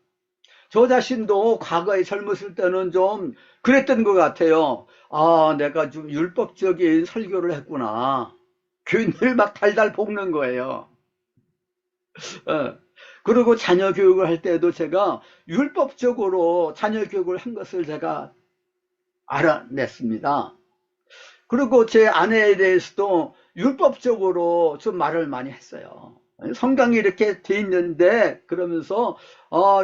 저 자신도 과거에 젊었을 때는 좀 그랬던 것 같아요. 아, 내가 좀 율법적인 설교를 했구나. 교인들 막 달달 볶는 거예요. 어. 그리고 자녀 교육을 할 때도 제가 율법적으로 자녀 교육을 한 것을 제가 알아냈습니다. 그리고 제 아내에 대해서도 율법적으로 좀 말을 많이 했어요. 성경이 이렇게 돼 있는데 그러면서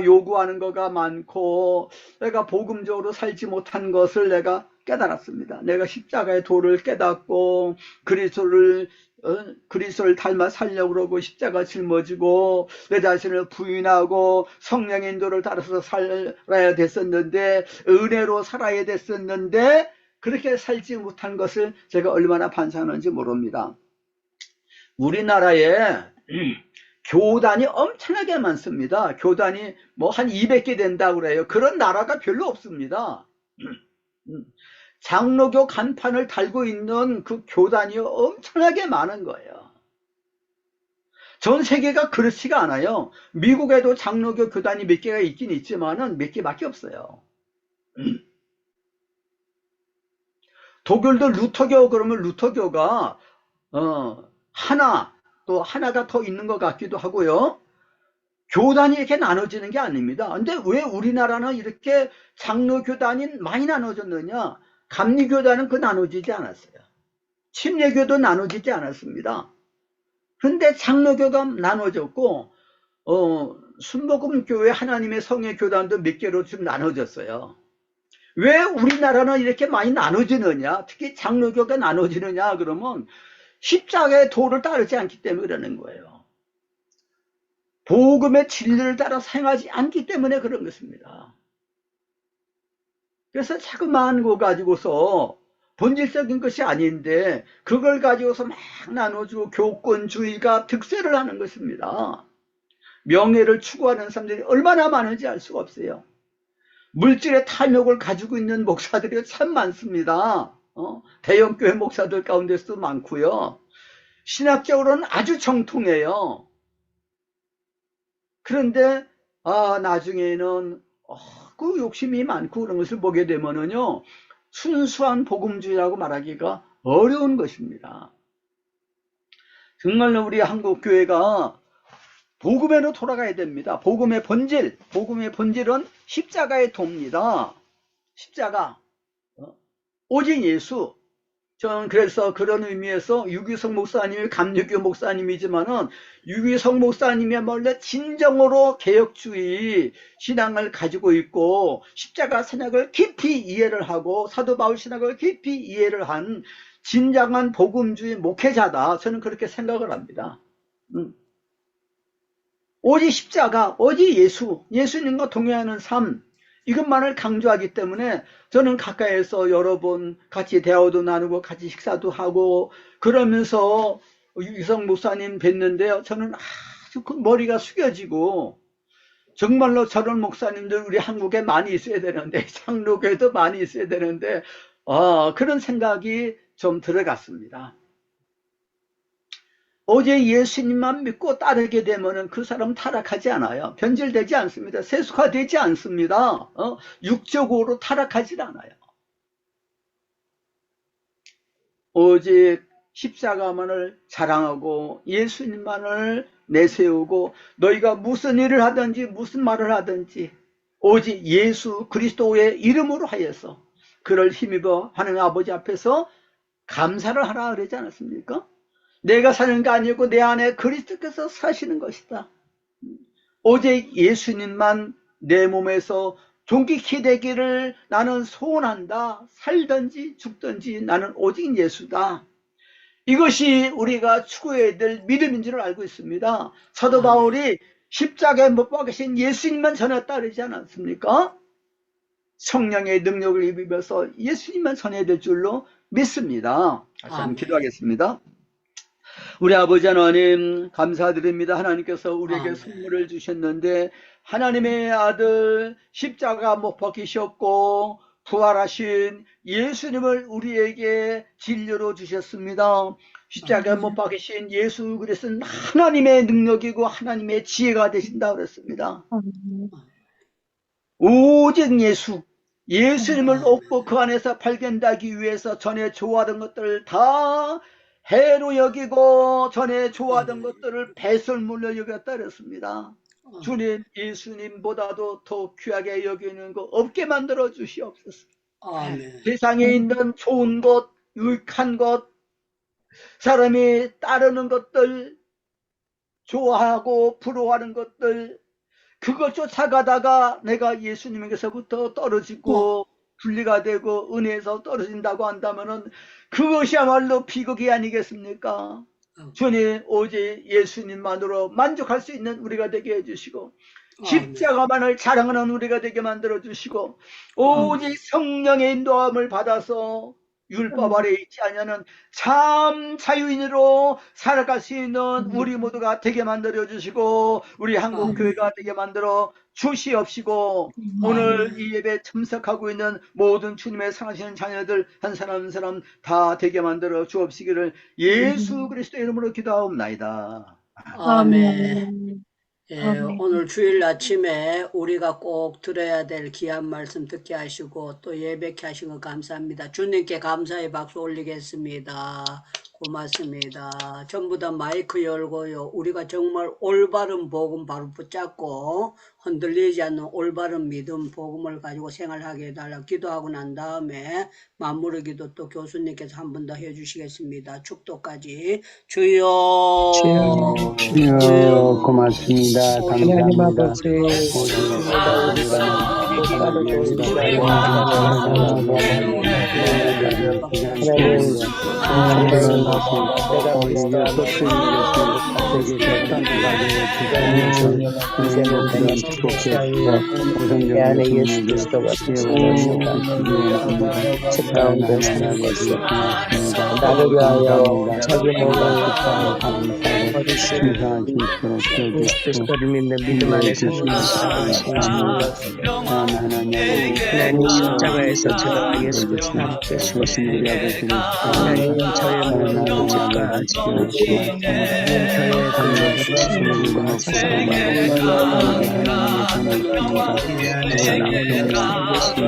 요구하는 거가 많고 내가 복음적으로 살지 못한 것을 내가 깨달았습니다. 내가 십자가의 도를 깨닫고 그리스도를 닮아 살려고 그러고 십자가 짊어지고 내 자신을 부인하고 성령의 인도를 따라서 살아야 됐었는데 은혜로 살아야 됐었는데 그렇게 살지 못한 것을 제가 얼마나 반성하는지 모릅니다. 우리나라에 교단이 엄청나게 많습니다. 교단이 뭐 한 200개 된다고 그래요. 그런 나라가 별로 없습니다. 장로교 간판을 달고 있는 그 교단이 엄청나게 많은 거예요. 전 세계가 그렇지가 않아요. 미국에도 장로교 교단이 몇 개가 있긴 있지만은 몇 개밖에 없어요. 독일도 루터교 그러면 루터교가 또 하나가 더 있는 것 같기도 하고요. 교단이 이렇게 나눠지는 게 아닙니다. 근데 왜 우리나라는 이렇게 장로교단이 많이 나눠졌느냐? 감리교단은 그 나눠지지 않았어요. 침례교도 나눠지지 않았습니다. 그런데 장로교가 나눠졌고 순복음교회 하나님의 성의 교단도 몇 개로 좀 나눠졌어요. 왜 우리나라는 이렇게 많이 나눠지느냐? 특히 장로교가 나눠지느냐? 그러면 십자가의 도를 따르지 않기 때문에 그러는 거예요. 복음의 진리를 따라 행하지 않기 때문에 그런 것입니다. 그래서 자그마한 거 가지고서 본질적인 것이 아닌데 그걸 가지고서 막 나눠주고 교권주의가 득세를 하는 것입니다. 명예를 추구하는 사람들이 얼마나 많은지 알 수가 없어요. 물질의 탐욕을 가지고 있는 목사들이 참 많습니다. 대형교회 목사들 가운데서도 많고요. 신학적으로는 아주 정통해요. 그런데 나중에는 그 욕심이 많고 그런 것을 보게 되면은요 순수한 복음주의라고 말하기가 어려운 것입니다. 정말로 우리 한국 교회가 복음에로 돌아가야 됩니다. 복음의 본질은 십자가의 도입니다. 십자가, 오직 예수. 저는 그래서 그런 의미에서 유기성 목사님이 감리교 목사님이지만은 유기성 목사님이야말로 진정으로 개혁주의 신앙을 가지고 있고 십자가 신학을 깊이 이해를 하고 사도 바울 신학을 깊이 이해를 한 진정한 복음주의 목회자다. 저는 그렇게 생각을 합니다. 오직 십자가, 오직 예수님과 동행하는 삶, 이것만을 강조하기 때문에 저는 가까이에서 여러 번 같이 대화도 나누고 같이 식사도 하고 그러면서 유기성 목사님 뵀는데요. 저는 아주 그 머리가 숙여지고 정말로 저런 목사님들 우리 한국에 많이 있어야 되는데 장로교에도 많이 있어야 되는데 그런 생각이 좀 들어갔습니다. 오직 예수님만 믿고 따르게 되면 그 사람 타락하지 않아요. 변질되지 않습니다. 세속화되지 않습니다. 육적으로 타락하지 않아요. 오직 십자가만을 자랑하고 예수님만을 내세우고 너희가 무슨 일을 하든지 무슨 말을 하든지 오직 예수 그리스도의 이름으로 하여서 그를 힘입어 하나님 아버지 앞에서 감사를 하라 그러지 않았습니까? 내가 사는 게 아니고 내 안에 그리스도께서 사시는 것이다. 오직 예수님만 내 몸에서 존귀케 되기를 나는 소원한다. 살든지 죽든지 나는 오직 예수다. 이것이 우리가 추구해야 될 믿음인 줄 알고 있습니다. 사도 바울이 십자가에 못 박으신 예수님만 전했다 그러지 않았습니까? 성령의 능력을 입으면서 예수님만 전해야 될 줄로 믿습니다. 다시 한번 기도하겠습니다. 우리 아버지 하나님 감사드립니다. 하나님께서 우리에게 선물을 주셨는데 하나님의 아들 십자가 못 박히셨고 부활하신 예수님을 우리에게 진료로 주셨습니다. 십자가 못 박히신 예수 그리스도는 하나님의 능력이고 하나님의 지혜가 되신다 그랬습니다. 오직 예수님을 얻고 그 안에서 발견되기 위해서 전에 좋아하던 것들을 다 해로 여기고 전에 좋아하던 것들을 배설물로 여겼다 그랬습니다. 주님, 예수님보다도 더 귀하게 여기는 거 없게 만들어 주시옵소서. 아멘. 세상에 있는 좋은 것, 유익한 것, 사람이 따르는 것들, 좋아하고 부러워하는 것들, 그걸 쫓아가다가 내가 예수님에게서부터 떨어지고 분리가 되고 은혜에서 떨어진다고 한다면은 그것이야말로 비극이 아니겠습니까? 주님, 오직 예수님만으로 만족할 수 있는 우리가 되게 해주시고 십자가만을 자랑하는 우리가 되게 만들어 주시고 오직 성령의 인도함을 받아서 율법 아래 있지 않냐는 참 자유인으로 살아갈 수 있는 우리 모두가 되게 만들어 주시고 우리 한국교회가 되게 만들어 주시옵시고 오늘 이 예배에 참석하고 있는 모든 주님의 사랑하시는 자녀들 한 사람 한 사람 다 되게 만들어 주옵시기를 예수 그리스도의 이름으로 기도하옵나이다. 아멘. 예, 오늘 주일 아침에 우리가 꼭 들어야 될 귀한 말씀 듣게 하시고 또 예배케 하신 것 감사합니다. 주님께 감사의 박수 올리겠습니다. 고맙습니다. 전부 다 마이크 열고요. 우리가 정말 올바른 복음 바로 붙잡고 흔들리지 않는 올바른 믿음 복음을 가지고 생활하게 해달라 기도하고 난 다음에 마무리 기도 또 교수님께서 한 번 더 해주시겠습니다. 축도까지. 주여 주여 고맙습니다. 감사합니다. 내 안에 예수 그리스도가 책 가운데 사는 것을 나를 위하여 자기 몸을 버리시고 예수 그리스도를 믿는 믿음 안에 사는 하나님 십자가에서 저와 예수 그리스도 함께 죽으시니 하나님 저의 모든 고집과 저의 근심과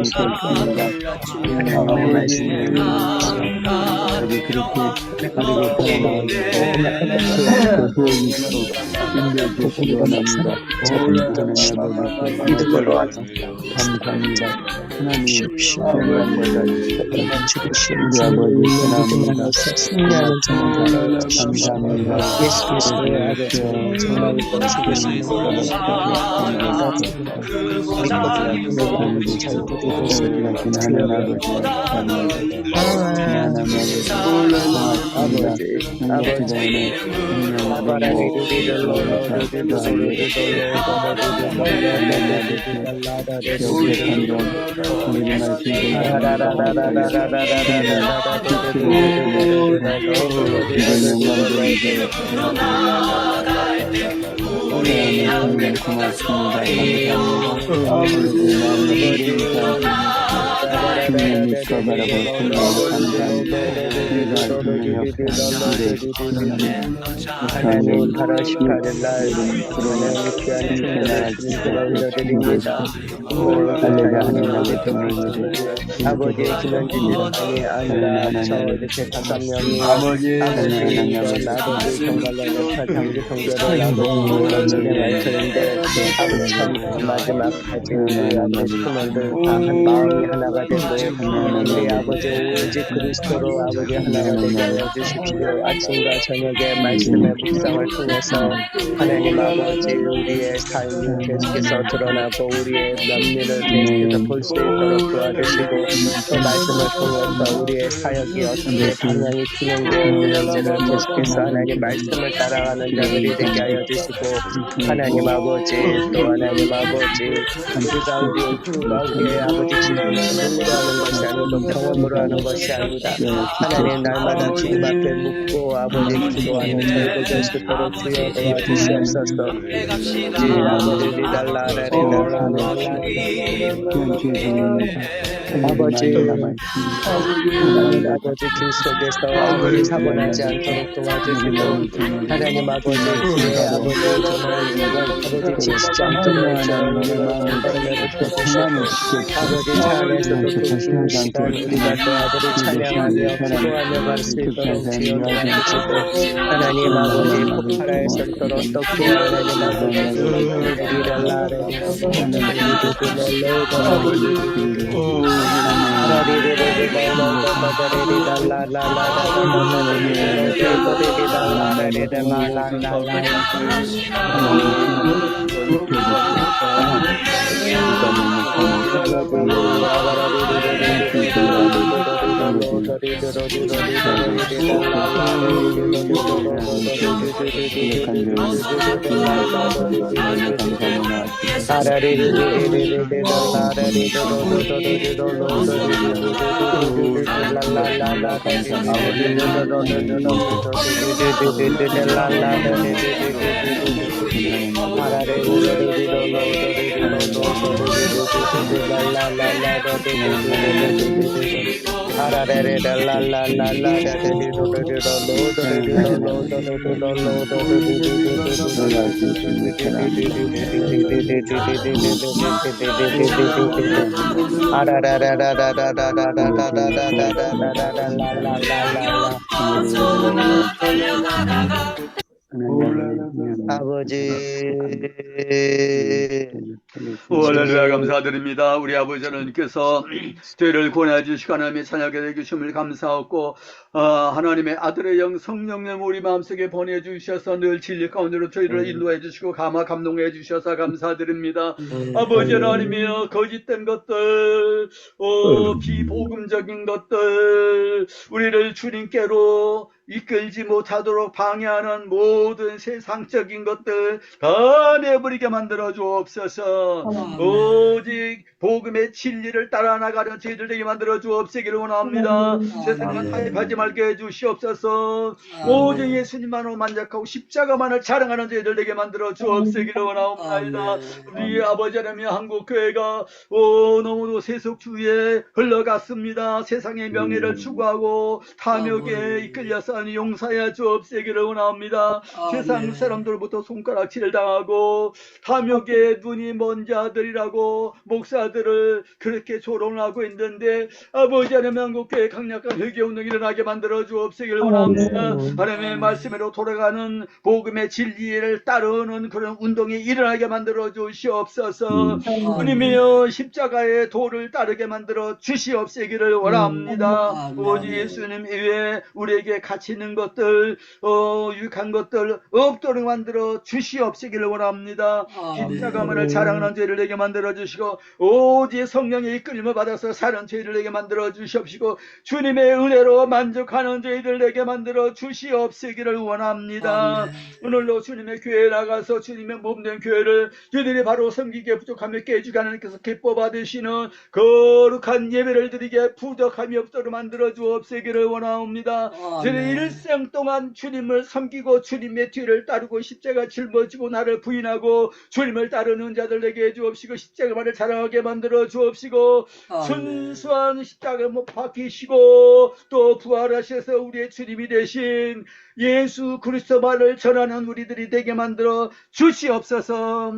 사상과 하나님의 말씀을 믿음으로 감사합니다. 하나님 승리하는 정말 감사합니다. 예수 그리스도의 아들 정말 죽으시는 하나님 8월 18일 날 하나님 귀한 주님을 올려드립니다. 아버지의 기념주일이 아니라 저 이렇게 다섯 명이 아버지 나도 정갈로 장기 성교를 하고 진행할 터인데 아버지 참 마지막 가진 아버지 팀원들 다 한 마음이 하나가 되고 우리 아버지 오직 그리스도로 아버지 하나가 되게 하여 주십시오. 아침과 저녁에 말씀의 묵상을 통해서 하나님 아버지 우리의 삶이 계속해서 드러나고 우리의 면밀을 계속해서 볼 수 있도록 도와주시고 또 말씀을 통해서 우리의 사역이 어떻게 방향이 진행되었는지를 계속해서 하나님 말씀을 따라가는 자들이 되게 하여 주시고 하나님 아버지 또 하나님 아버지 우리가 우리의 아버지 진행을 눈으로 하는 것이 아니고 경험으로 하는 것이 아니라 하나님 날마다 주님 앞에 묻고 아버지 기도하는 저희들 될 수 있도록 주여 도와주시옵소서. 아버지 리달라라리달라 아버지, 남아있습니다. 하나님 아버지 길 속에서 아버지 사고나지 않도록 도와주시고 하나님 아버지 길에 아버지 정말 아버지 지치지 않도록 아버지 차 안에서도 긴 시간 우리가 또 아버지 찬양하며 기도하며 갈 수 있도록 지원해 주시고 하나님 아버지 폭발할 수 없도록 어떻게 하나님 아버지 할렐루야 감사드립니다. 우리 아버지 하나님께서 저희를 권해 주시고 하나님의 찬양하게 해주심을 감사하고 하나님의 아들의 영 성령님 우리 마음속에 보내주셔서 늘 진리 가운데로 저희를 인도해 주시고 감동해 주셔서 감사드립니다. 아버지 하나님이여 거짓된 것들 비복음적인 것들 우리를 주님께로 이끌지 못하도록 방해하는 모든 세상적인 것들 다 내버리게 만들어 주옵소서. 오직 복음의 진리를 따라 나가는 저희들 되게 만들어 주옵시기를 원합니다. 세상과 타협하지 말게 해주시옵소서. 오직 예수님만으로 만족하고 십자가만을 자랑하는 저희들 되게 만들어 주옵시기를 원하옵나이다. 우리 아버지 하나님 한국교회가 너무도 세속주의에 흘러갔습니다. 세상의 명예를 추구하고 탐욕에 이끌려서 용서해 주옵시기를 원합니다. 세상 사람들부터 손가락질을 당하고 탐욕에 눈이 먼 자들이라고 목사들을 그렇게 조롱하고 있는데 아버지 하나님 한국교회 강력한 회개운동이 일어나게 만들어 주옵시기를 원합니다. 하나님의 말씀으로 돌아가는 복음의 진리를 따르는 그런 운동이 일어나게 만들어 주시옵소서. 주님이여 십자가의 도를 따르게 만들어 주시옵시기를 원합니다. 오직 예수님 이외에 우리에게 가치 있는 것들 유익한 것들 없도록 만들어 주시옵시기를 원합니다. 십자가만을 자랑하는 죄를 내게 만들어 주시고 오직 성령의 이끌림을 받아서 사는 죄를 내게 만들어 주시옵시고 주님의 은혜로 만족하는 죄를 내게 만들어 주시옵시기를 원합니다. 오늘도 주님의 교회에 나가서 주님의 몸된 교회를 저희들이 바로 섬기기에 부족하며 깨주게 하나님께서 기뻐 받으시는 거룩한 예배를 드리게 부족함이 없도록 만들어 주옵시기를 원합니다. 저희 일생 동안 주님을 섬기고 주님의 뒤를 따르고 십자가 짊어지고 나를 부인하고 주님을 따르는 자들에게 해주옵시고 십자가만을 자랑하게 만들어 주옵시고 순수한 십자가 못 박히시고 또 부활하셔서 우리의 주님이 되신 예수 그리스도만을 전하는 우리들이 되게 만들어 주시옵소서.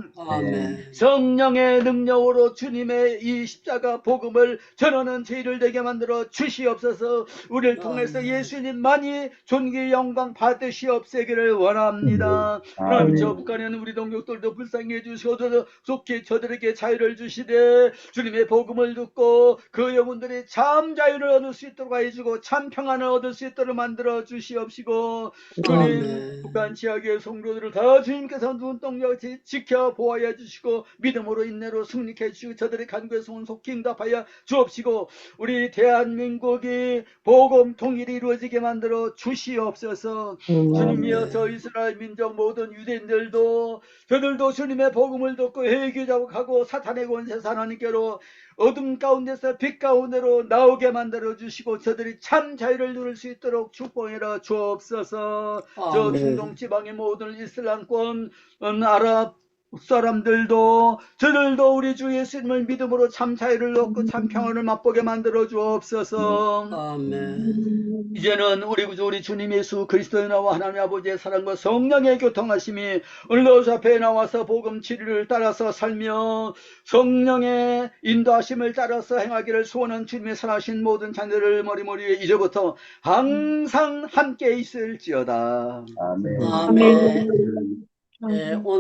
성령의 능력으로 주님의 이 십자가 복음을 전하는 저희를 되게 만들어 주시옵소서. 우리를 통해서 예수님만이 존귀 영광 받으시옵시기를 원합니다. 하나님 저 북한에 있는 우리 동족들도 불쌍히 해주시고 속히 저들에게 자유를 주시되 주님의 복음을 듣고 그 영혼들이 참 자유를 얻을 수 있도록 해주고 참 평안을 얻을 수 있도록 만들어 주시옵시고 주님 북한 지역의 성도들을 다 주님께서 눈동자같이 지켜보아야 주시고 믿음으로 인내로 승리케 해주시고 저들의 간구에 속히 응답하여 주옵시고 우리 대한민국이 복음 통일이 이루어지게 만들어 주시옵소서. 주님이여 저 이스라엘 민족 모든 유대인들도 저들도 주님의 복음을 듣고 회개자복하고 사탄의 권세 하나님께로 어둠 가운데서 빛 가운데로 나오게 만들어 주시고 저들이 참 자유를 누릴 수 있도록 축복해라 주옵소서. 저 중동 지방의 모든 이슬람권 아랍 사람들도 저들도 우리 주 예수님을 믿음으로 참 자유를 얻고 참 평안을 맛보게 만들어 주옵소서. 아멘. 이제는 우리 구주 우리 주님 예수 그리스도의 나와 하나님 아버지의 사랑과 성령의 교통하심이 오늘도 저 앞에 나와서 복음 진리를 따라서 살며 성령의 인도하심을 따라서 행하기를 소원한 주님의 사랑하신 모든 자녀들 머리머리에 이제부터 항상 함께 있을지어다. 아멘. 아멘. 예,